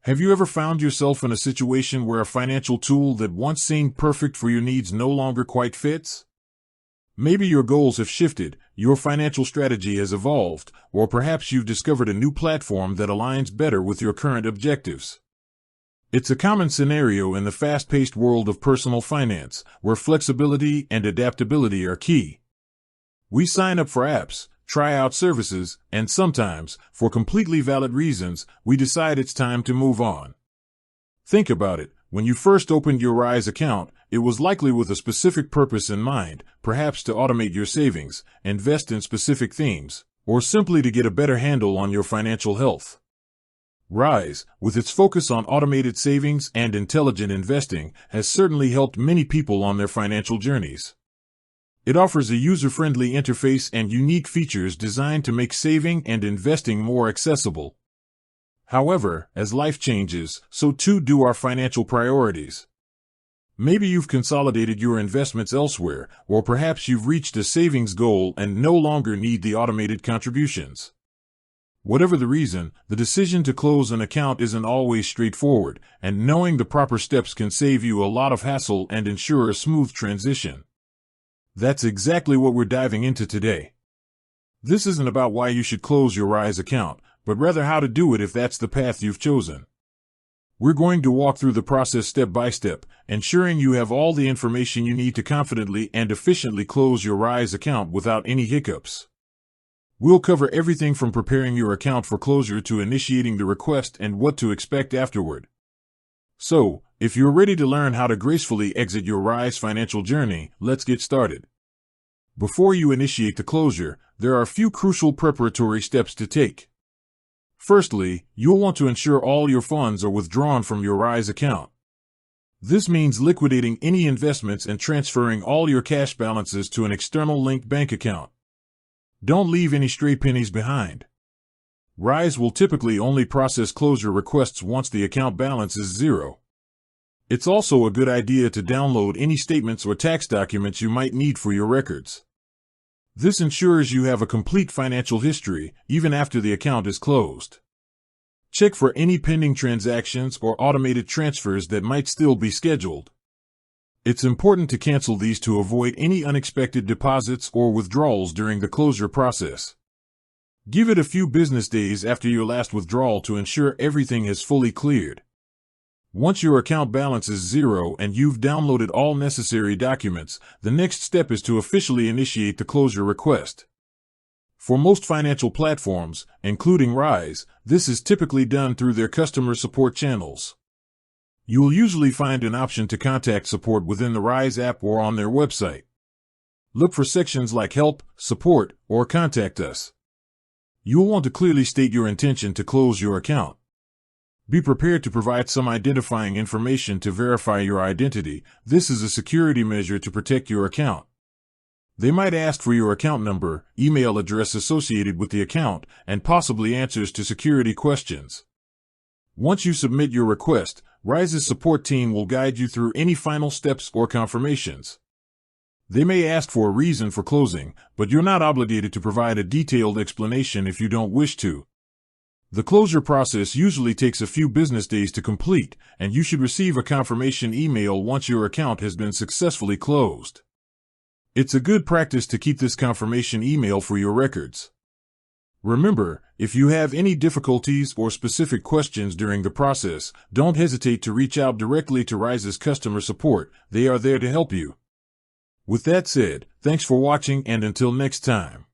Have you ever found yourself in a situation where a financial tool that once seemed perfect for your needs no longer quite fits? Maybe your goals have shifted, your financial strategy has evolved, or perhaps you've discovered a new platform that aligns better with your current objectives. It's a common scenario in the fast-paced world of personal finance, where flexibility and adaptability are key. We sign up for apps, try out services, and sometimes, for completely valid reasons, we decide it's time to move on. Think about it. When you first opened your Rize account, it was likely with a specific purpose in mind, perhaps to automate your savings, invest in specific themes, or simply to get a better handle on your financial health. Rize, with its focus on automated savings and intelligent investing, has certainly helped many people on their financial journeys. It offers a user-friendly interface and unique features designed to make saving and investing more accessible. However, as life changes, so too do our financial priorities. Maybe you've consolidated your investments elsewhere, or perhaps you've reached a savings goal and no longer need the automated contributions. Whatever the reason, the decision to close an account isn't always straightforward, and knowing the proper steps can save you a lot of hassle and ensure a smooth transition. That's exactly what we're diving into today. This isn't about why you should close your Rize account, but rather how to do it if that's the path you've chosen. We're going to walk through the process step by step, ensuring you have all the information you need to confidently and efficiently close your Rize account without any hiccups. We'll cover everything from preparing your account for closure to initiating the request and what to expect afterward. So, if you're ready to learn how to gracefully exit your Rize financial journey, let's get started. Before you initiate the closure, there are a few crucial preparatory steps to take. Firstly, you'll want to ensure all your funds are withdrawn from your Rize account. This means liquidating any investments and transferring all your cash balances to an external linked bank account. Don't leave any stray pennies behind. Rize will typically only process closure requests once the account balance is zero. It's also a good idea to download any statements or tax documents you might need for your records. This ensures you have a complete financial history, even after the account is closed. Check for any pending transactions or automated transfers that might still be scheduled. It's important to cancel these to avoid any unexpected deposits or withdrawals during the closure process. Give it a few business days after your last withdrawal to ensure everything has fully cleared. Once your account balance is zero and you've downloaded all necessary documents, the next step is to officially initiate the closure request. For most financial platforms, including Rize, this is typically done through their customer support channels. You'll usually find an option to contact support within the Rize app or on their website. Look for sections like Help, Support, or Contact Us. You'll want to clearly state your intention to close your account. Be prepared to provide some identifying information to verify your identity. This is a security measure to protect your account. They might ask for your account number, email address associated with the account, and possibly answers to security questions. Once you submit your request, Rize's support team will guide you through any final steps or confirmations. They may ask for a reason for closing, but you're not obligated to provide a detailed explanation if you don't wish to. The closure process usually takes a few business days to complete, and you should receive a confirmation email once your account has been successfully closed. It's a good practice to keep this confirmation email for your records. Remember, if you have any difficulties or specific questions during the process, don't hesitate to reach out directly to Rize's customer support. They are there to help you. With that said, thanks for watching, and until next time.